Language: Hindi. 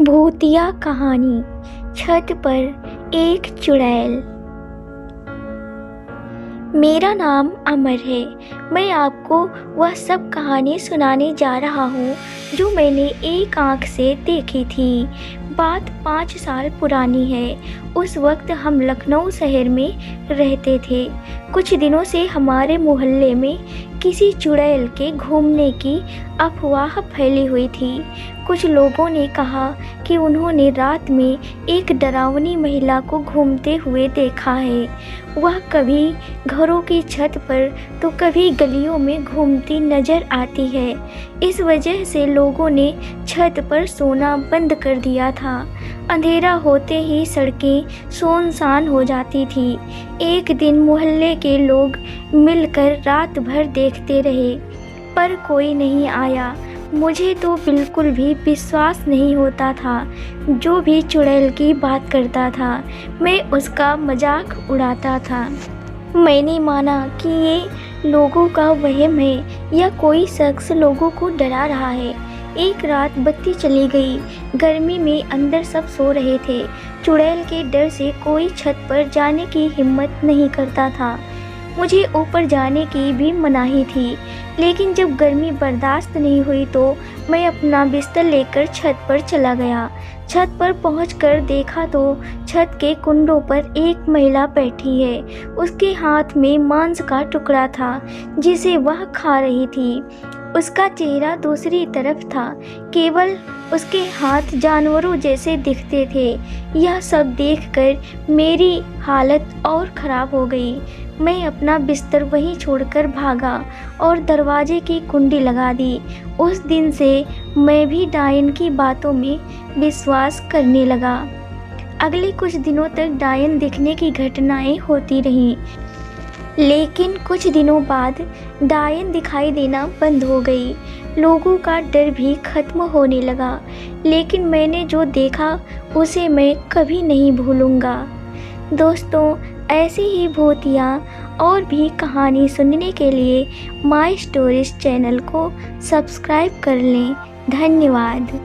भूतिया कहानी। छत पर एक चुड़ैल। मेरा नाम अमर है। मैं आपको वह सब कहानी सुनाने जा रहा हूँ जो मैंने एक आँख से देखी थी। बात 5 साल पुरानी है। उस वक्त हम लखनऊ शहर में रहते थे। कुछ दिनों से हमारे मोहल्ले में किसी चुड़ैल के घूमने की अफवाह फैली हुई थी। कुछ लोगों ने कहा कि उन्होंने रात में एक डरावनी महिला को घूमते हुए देखा है। वह कभी घरों की छत पर तो कभी गलियों में घूमती नजर आती है। इस वजह से लोगों ने छत पर सोना बंद कर दिया था। अंधेरा होते ही सड़कें सुनसान हो जाती थी। एक दिन मोहल्ले के लोग मिलकर रात भर देखते रहे, पर कोई नहीं आया। मुझे तो बिल्कुल भी विश्वास नहीं होता था। जो भी चुड़ैल की बात करता था, मैं उसका मजाक उड़ाता था। मैंने माना कि ये लोगों का वहम है या कोई शख्स लोगों को डरा रहा है। एक रात बत्ती चली गई। गर्मी में अंदर सब सो रहे थे। चुड़ैल के डर से कोई छत पर जाने की हिम्मत नहीं करता था। मुझे ऊपर जाने की भी मनाही थी, लेकिन जब गर्मी बर्दाश्त नहीं हुई तो मैं अपना बिस्तर लेकर छत पर चला गया। छत पर पहुंचकर देखा तो छत के कुंडों पर एक महिला बैठी है। उसके हाथ में मांस का टुकड़ा था जिसे वह खा रही थी। उसका चेहरा दूसरी तरफ था, केवल उसके हाथ जानवरों जैसे दिखते थे। यह सब देखकर मेरी हालत और ख़राब हो गई। मैं अपना बिस्तर वहीं छोड़कर भागा और दरवाजे की कुंडी लगा दी। उस दिन से मैं भी डायन की बातों में विश्वास करने लगा। अगले कुछ दिनों तक डायन दिखने की घटनाएं होती रहीं, लेकिन कुछ दिनों बाद डायन दिखाई देना बंद हो गई। लोगों का डर भी खत्म होने लगा, लेकिन मैंने जो देखा उसे मैं कभी नहीं भूलूंगा। दोस्तों, ऐसी ही भूतिया और भी कहानी सुनने के लिए माय स्टोरीज चैनल को सब्सक्राइब कर लें। धन्यवाद।